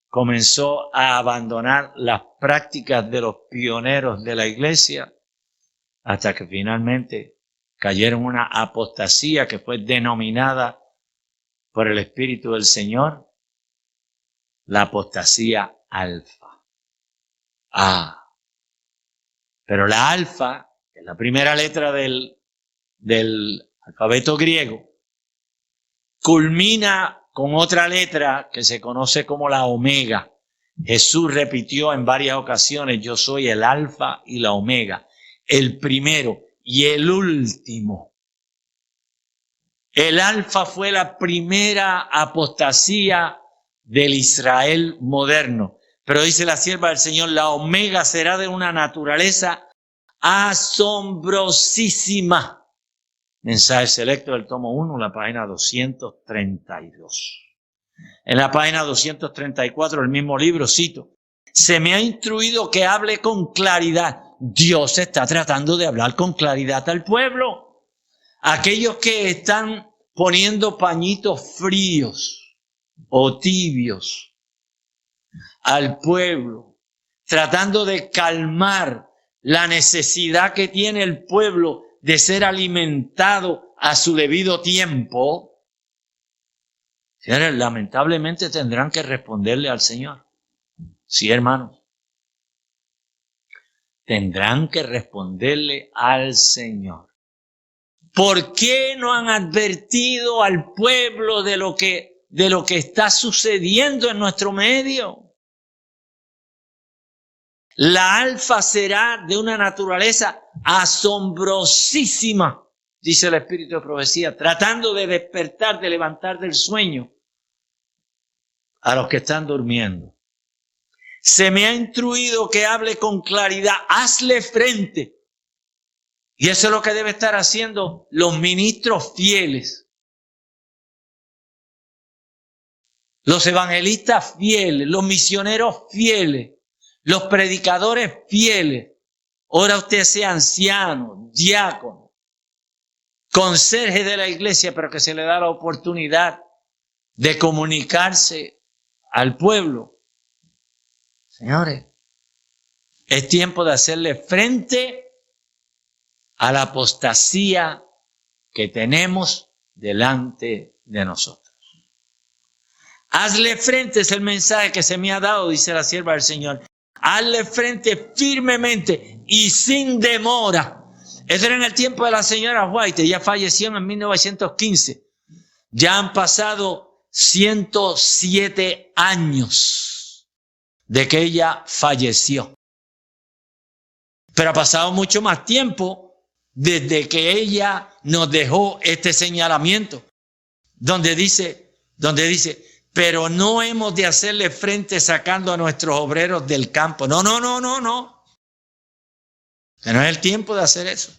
Speaker 6: comenzó a abandonar las prácticas de los pioneros de la iglesia hasta que finalmente cayeron en una apostasía que fue denominada por el Espíritu del Señor la apostasía alfa. Pero la alfa, que es la primera letra del alfabeto griego, culmina con otra letra que se conoce como la omega. Jesús repitió en varias ocasiones: yo soy el alfa y la omega, el primero y el último. El alfa fue la primera apostasía del Israel moderno. Pero dice la sierva del Señor, la omega será de una naturaleza asombrosísima. Mensaje selecto del tomo 1, la página 232. En la página 234 del mismo libro cito: se me ha instruido que hable con claridad. Dios está tratando de hablar con claridad al pueblo. Aquellos que están poniendo pañitos fríos o tibios al pueblo, tratando de calmar la necesidad que tiene el pueblo de ser alimentado a su debido tiempo, señores, lamentablemente tendrán que responderle al Señor. Sí, hermanos. Tendrán que responderle al Señor. ¿Por qué no han advertido al pueblo de lo que está sucediendo en nuestro medio? La alfa será de una naturaleza asombrosísima, dice el Espíritu de Profecía, tratando de despertar, de levantar del sueño a los que están durmiendo. Se me ha instruido que hable con claridad, hazle frente. Y eso es lo que debe estar haciendo los ministros fieles, los evangelistas fieles, los misioneros fieles, los predicadores fieles. Ahora usted sea anciano, diácono, conserje de la iglesia, pero que se le da la oportunidad de comunicarse al pueblo. Señores, es tiempo de hacerle frente a la apostasía que tenemos delante de nosotros. Hazle frente, es el mensaje que se me ha dado, dice la sierva del Señor. Hazle frente firmemente y sin demora. Eso era en el tiempo de la señora White. Ella falleció en 1915. Ya han pasado 107 años de que ella falleció. Pero ha pasado mucho más tiempo desde que ella nos dejó este señalamiento, donde dice, pero no hemos de hacerle frente sacando a nuestros obreros del campo. No. Este no es el tiempo de hacer eso.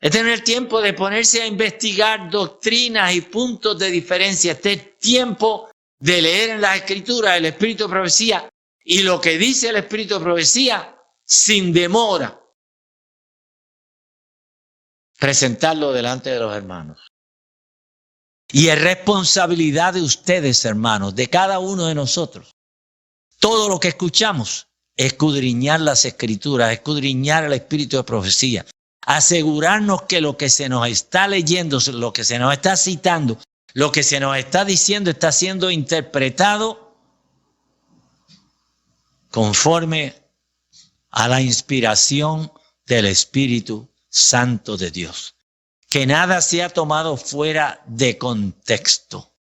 Speaker 6: Este no es el tiempo de ponerse a investigar doctrinas y puntos de diferencia. Este es tiempo de leer en las Escrituras el Espíritu de Profecía y lo que dice el Espíritu de Profecía sin demora. presentarlo delante de los hermanos. Y es responsabilidad de ustedes, hermanos, de cada uno de nosotros. Todo lo que escuchamos, escudriñar las Escrituras, escudriñar el espíritu de profecía, asegurarnos que lo que se nos está leyendo, lo que se nos está citando, lo que se nos está diciendo está siendo interpretado conforme a la inspiración del Espíritu Santo de Dios. Que nada sea tomado fuera de contexto.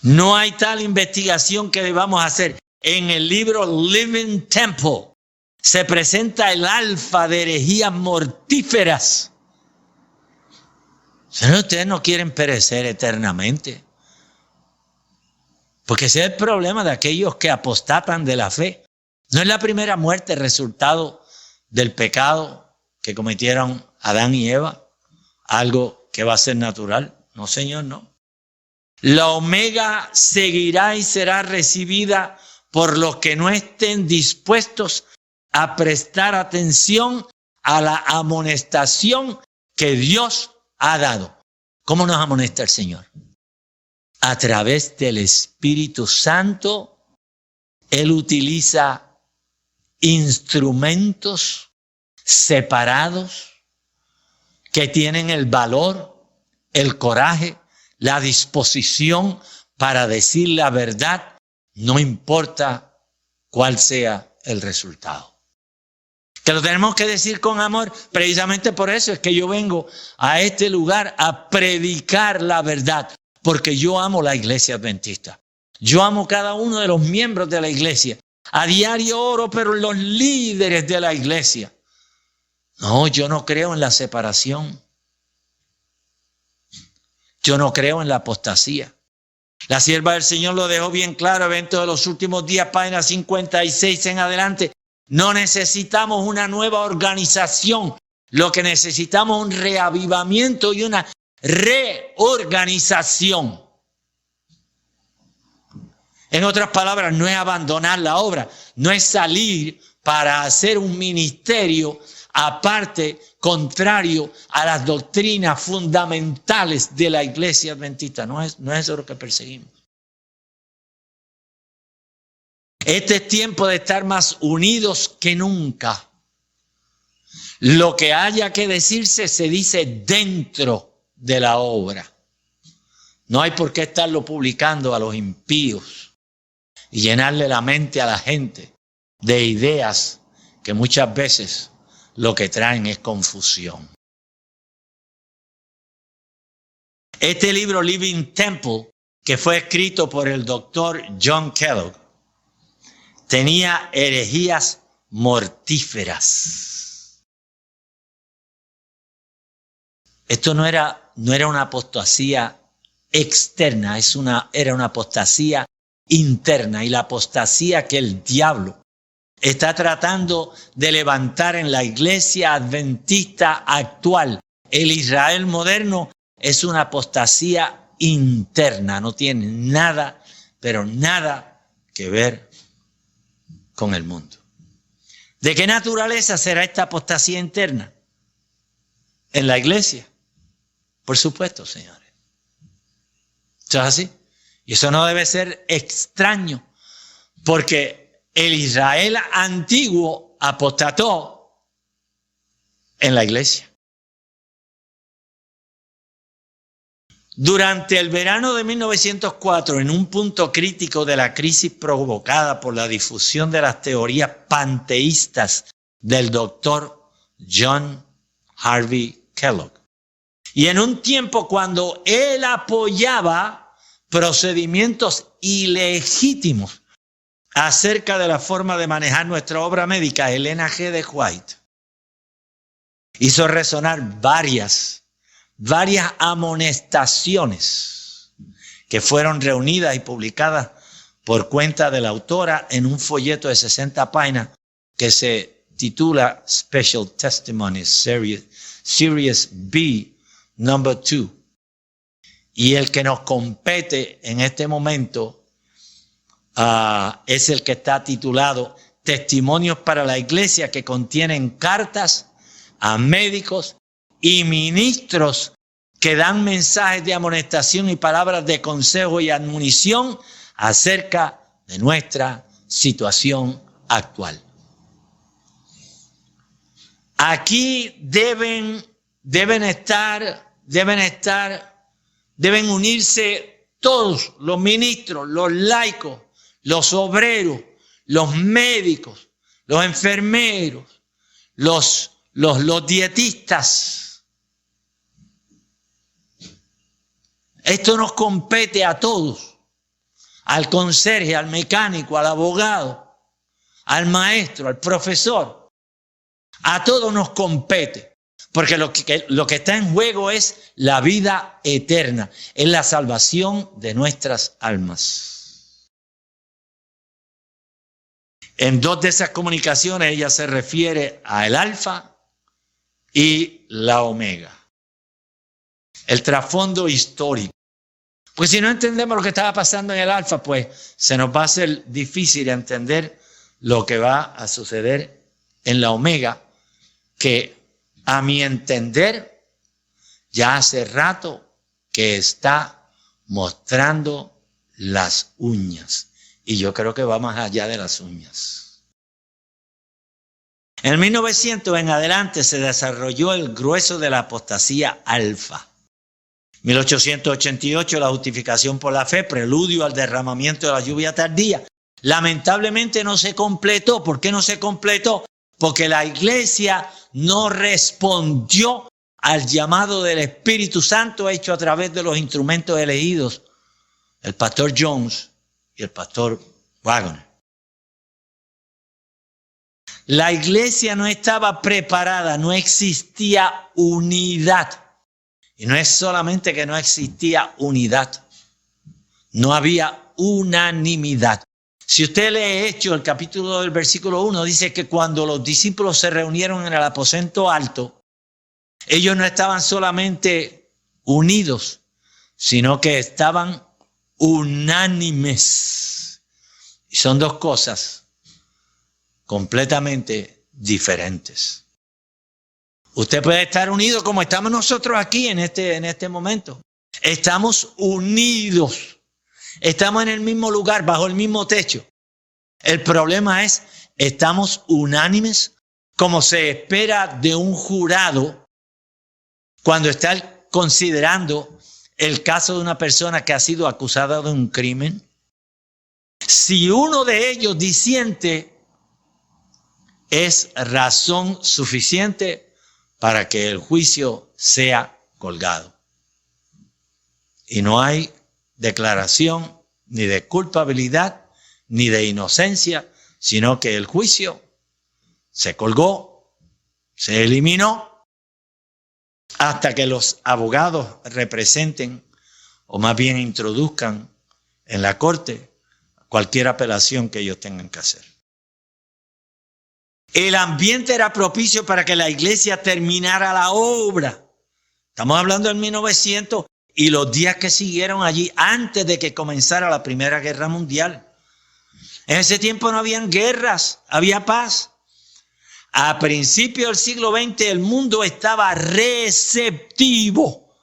Speaker 6: No hay tal investigación que debamos hacer. En el libro Living Temple se presenta el alfa de herejías mortíferas. Señor, ustedes no quieren perecer eternamente. Porque ese es el problema de aquellos que apostatan de la fe. No es la primera muerte resultado del pecado que cometieron Adán y Eva, algo que va a ser natural. No, Señor, no. La omega seguirá y será recibida por los que no estén dispuestos a prestar atención a la amonestación que Dios ha dado. ¿Cómo nos amonesta el Señor? A través del Espíritu Santo, Él utiliza instrumentos separados que tienen el valor, el coraje, la disposición para decir la verdad, no importa cuál sea el resultado. Que lo tenemos que decir con amor, precisamente por eso es que yo vengo a este lugar a predicar la verdad, porque yo amo la iglesia adventista. Yo amo cada uno de los miembros de la iglesia. A diario oro, pero los líderes de la iglesia. No, yo no creo en la separación. Yo no creo en la apostasía. La sierva del Señor lo dejó bien claro, Evento de los Últimos Días, página 56 en adelante. No necesitamos una nueva organización. Lo que necesitamos es un reavivamiento y una reorganización. En otras palabras, no es abandonar la obra, no es salir para hacer un ministerio aparte, contrario a las doctrinas fundamentales de la iglesia adventista. No es eso lo que perseguimos. Este es tiempo de estar más unidos que nunca. Lo que haya que decirse se dice dentro de la obra. No hay por qué estarlo publicando a los impíos y llenarle la mente a la gente de ideas que muchas veces lo que traen es confusión. Este libro, Living Temple, que fue escrito por el doctor John Kellogg, tenía herejías mortíferas. Esto no era una apostasía externa, era una apostasía interna, y la apostasía que el diablo está tratando de levantar en la iglesia adventista actual, el Israel moderno, es una apostasía interna, no tiene nada, pero nada que ver con el mundo. ¿De qué naturaleza será esta apostasía interna? En la iglesia, por supuesto, señores. ¿Eso es así? Y eso no debe ser extraño, porque el Israel antiguo apostató en la iglesia. Durante el verano de 1904, en un punto crítico de la crisis provocada por la difusión de las teorías panteístas del doctor John Harvey Kellogg, y en un tiempo cuando él apoyaba procedimientos ilegítimos acerca de la forma de manejar nuestra obra médica, Elena G. de White hizo resonar varias amonestaciones que fueron reunidas y publicadas por cuenta de la autora en un folleto de 60 páginas que se titula Special Testimonies Series B, number 2. Y el que nos compete en este momento es el que está titulado Testimonios para la Iglesia, que contienen cartas a médicos y ministros que dan mensajes de amonestación y palabras de consejo y admonición acerca de nuestra situación actual. Aquí deben unirse todos los ministros, los laicos, los obreros, los médicos, los enfermeros, los dietistas. Esto nos compete a todos, al conserje, al mecánico, al abogado, al maestro, al profesor. A todos nos compete, porque lo que está en juego es la vida eterna, es la salvación de nuestras almas. En dos de esas comunicaciones ella se refiere al alfa y la omega. El trasfondo histórico. Pues si no entendemos lo que estaba pasando en el alfa, pues se nos va a hacer difícil entender lo que va a suceder en la omega, que a mi entender ya hace rato que está mostrando las uñas. Y yo creo que va más allá de las uñas. En 1900 en adelante se desarrolló el grueso de la apostasía alfa. 1888 la justificación por la fe, preludio al derramamiento de la lluvia tardía. Lamentablemente no se completó. ¿Por qué no se completó? Porque la iglesia no respondió al llamado del Espíritu Santo hecho a través de los instrumentos elegidos, el pastor Jones y el pastor Wagner. La iglesia no estaba preparada, no existía unidad. Y no es solamente que no existía unidad, no había unanimidad. Si usted lee Hechos, el capítulo del versículo 1, dice que cuando los discípulos se reunieron en el aposento alto, ellos no estaban solamente unidos, sino que estaban unánimes. Y son dos cosas completamente diferentes. Usted puede estar unido como estamos nosotros aquí en este momento. Estamos unidos. Estamos en el mismo lugar, bajo el mismo techo. El problema es, estamos unánimes como se espera de un jurado cuando está considerando el caso de una persona que ha sido acusada de un crimen. Si uno de ellos disiente, es razón suficiente para que el juicio sea colgado. Y no hay declaración ni de culpabilidad ni de inocencia, sino que el juicio se colgó, se eliminó, hasta que los abogados representen o más bien introduzcan en la corte cualquier apelación que ellos tengan que hacer. El ambiente era propicio para que la iglesia terminara la obra. Estamos hablando del 1900 y los días que siguieron allí antes de que comenzara la Primera Guerra Mundial. En ese tiempo no habían guerras, había paz. A principios del siglo XX el mundo estaba receptivo.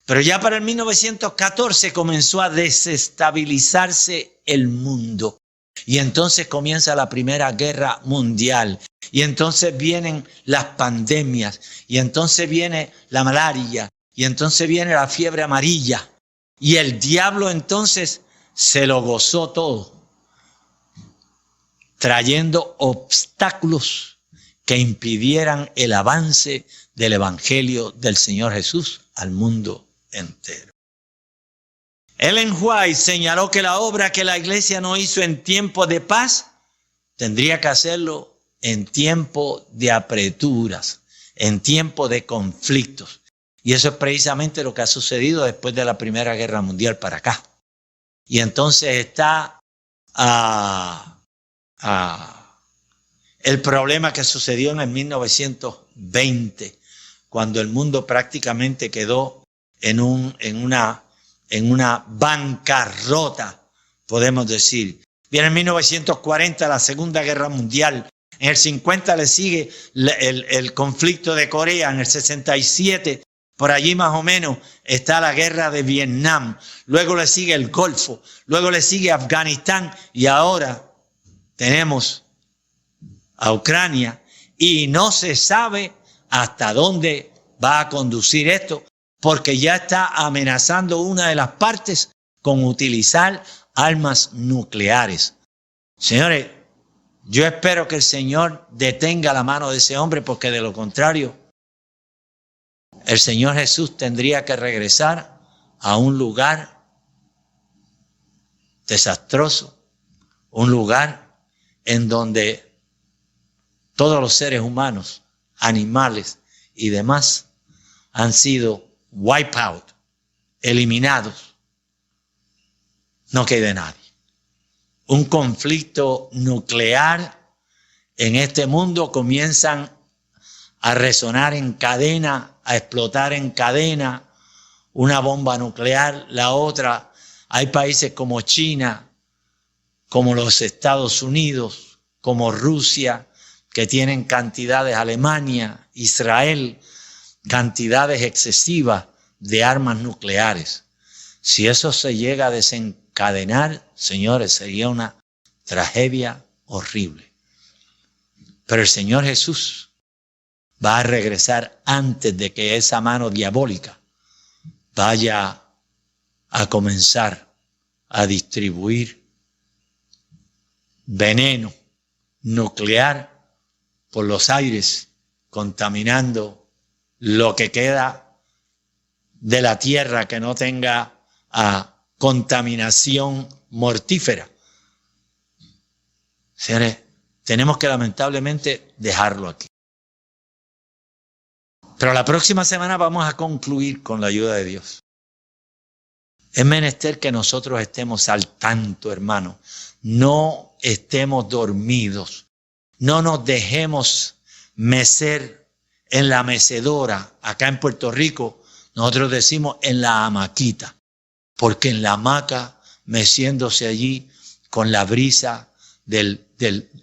Speaker 6: Pero ya para el 1914 comenzó a desestabilizarse el mundo. Y entonces comienza la Primera Guerra Mundial. Y entonces vienen las pandemias. Y entonces viene la malaria. Y entonces viene la fiebre amarilla. Y el diablo entonces se lo gozó todo, trayendo obstáculos que impidieran el avance del Evangelio del Señor Jesús al mundo entero. Ellen White señaló que la obra que la iglesia no hizo en tiempo de paz, tendría que hacerlo en tiempo de apreturas, en tiempo de conflictos. Y eso es precisamente lo que ha sucedido después de la Primera Guerra Mundial para acá. Y entonces está el problema que sucedió en el 1920, cuando el mundo prácticamente quedó en una bancarrota, podemos decir. Viene en 1940 la Segunda Guerra Mundial. En el 50 le sigue el conflicto de Corea. En el 67, por allí más o menos, está la guerra de Vietnam. Luego le sigue el Golfo. Luego le sigue Afganistán. Y ahora tenemos a Ucrania. Y no se sabe hasta dónde va a conducir esto, porque ya está amenazando una de las partes con utilizar armas nucleares. Señores, yo espero que el Señor detenga la mano de ese hombre, porque de lo contrario, el Señor Jesús tendría que regresar a un lugar desastroso, un lugar en donde todos los seres humanos, animales y demás han sido wipe out, eliminados. No quede nadie. Un conflicto nuclear en este mundo comienzan a resonar en cadena, a explotar en cadena, una bomba nuclear, la otra. Hay países como China, como los Estados Unidos, como Rusia, que tienen cantidades, Alemania, Israel, cantidades excesivas de armas nucleares. Si eso se llega a desencadenar, señores, sería una tragedia horrible. Pero el Señor Jesús va a regresar antes de que esa mano diabólica vaya a comenzar a distribuir veneno nuclear por los aires, contaminando lo que queda de la tierra que no tenga contaminación mortífera. Señores, tenemos que lamentablemente dejarlo aquí. Pero la próxima semana vamos a concluir con la ayuda de Dios. Es menester que nosotros estemos al tanto, hermano. No estemos dormidos. No nos dejemos mecer en la mecedora. Acá en Puerto Rico nosotros decimos en la hamaquita. Porque en la hamaca, meciéndose allí con la brisa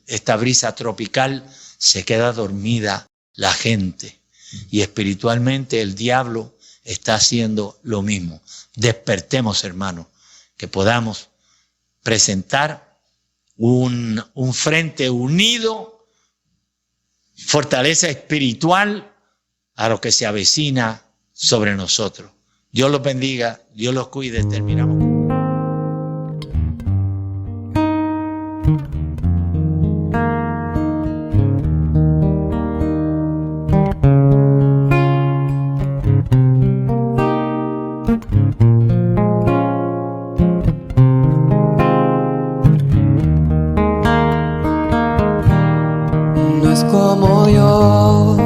Speaker 6: esta brisa tropical, se queda dormida la gente. Y espiritualmente el diablo está haciendo lo mismo. Despertemos, hermanos, que podamos presentar un frente unido, fortaleza espiritual a lo que se avecina sobre nosotros. Dios los bendiga, Dios los cuide. Terminamos.
Speaker 3: No es como yo,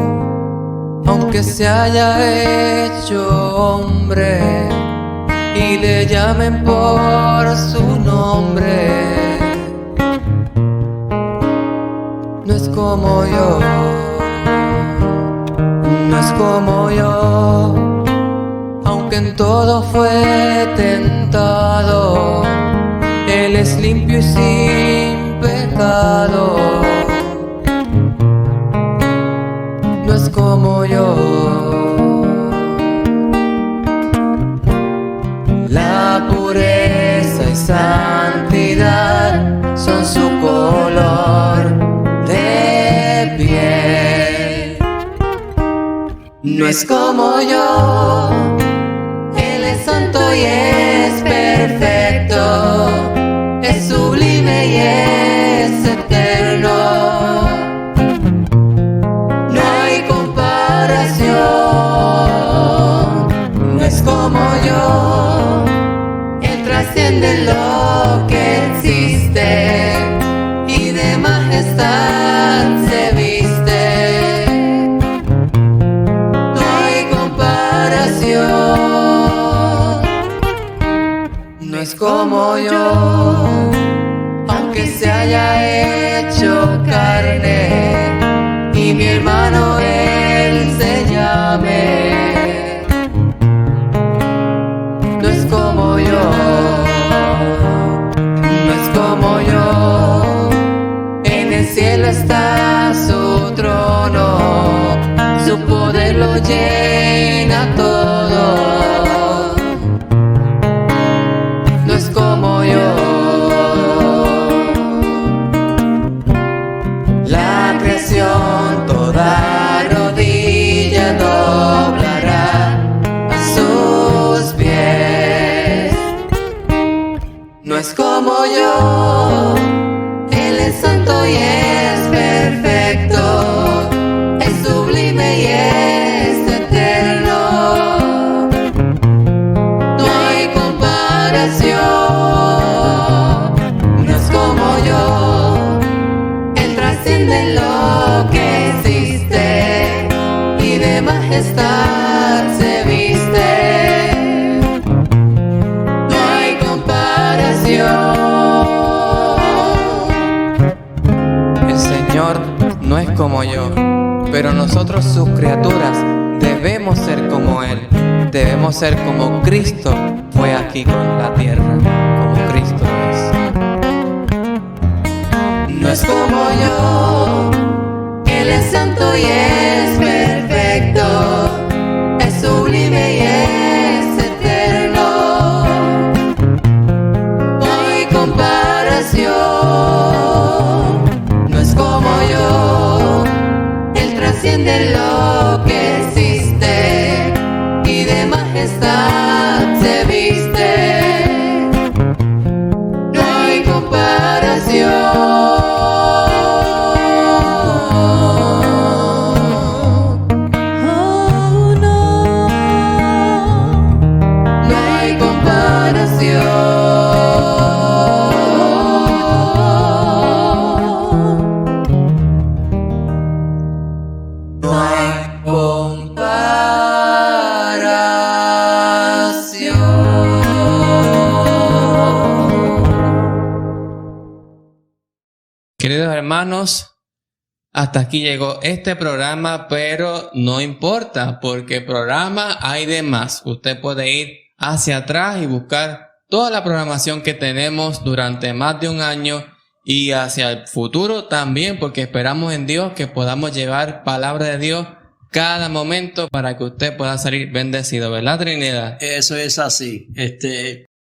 Speaker 3: aunque se haya hecho hombre y le llamen por su nombre. No es como yo, no es como yo, aunque en todo fue tentado, Él es limpio y sin pecado. No es como yo. La pureza y santidad son su color de piel. No es como yo. Él es santo y es perfecto, es sublime y es eterno. No es como yo, Él trasciende lo que existe y de majestad se viste. No hay comparación. cielo está su trono, su poder lo llena todo. No es como yo. La creación toda rodilla doblará a sus pies. No es como yo. Él es santo y es perfecto, es sublime y es eterno. No hay comparación. No es como yo. Él trasciende lo que existe y de majestad se viste. No hay comparación.
Speaker 7: El Señor no es como yo, pero nosotros sus criaturas debemos ser como Él. Debemos ser como Cristo fue aquí con la tierra, como Cristo es.
Speaker 3: No es como yo. Él es santo y es perfecto, es sublime y es eterno. No hay comparación. No es como yo. Él trasciende lo que existe y de majestad se viste. No hay comparación. Oh, no. No hay comparación. No hay comparación.
Speaker 1: Queridos hermanos, hasta aquí llegó este programa, pero no importa, porque programa hay de más. Usted puede ir hacia atrás y buscar toda la programación que tenemos durante más de un año y hacia el futuro también, porque esperamos en Dios que podamos llevar palabra de Dios cada momento para que usted pueda salir bendecido, ¿verdad, Trinidad?
Speaker 5: Eso es así.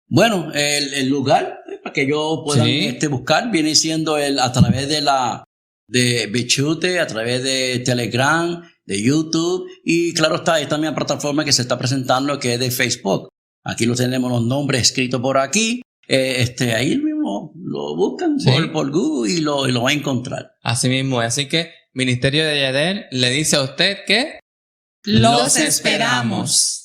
Speaker 5: Bueno, el lugar para que yo pueda
Speaker 1: Sí.
Speaker 5: buscar viene siendo a través de Bichute, a través de Telegram, de YouTube y claro está, hay también una plataforma que se está presentando que es de Facebook. Aquí lo tenemos los nombres escritos por aquí. Ahí mismo lo buscan
Speaker 1: Sí.
Speaker 5: por Google y lo va a encontrar.
Speaker 1: Así mismo es. Así que Ministerio de Yedel le dice a usted que
Speaker 2: Los esperamos.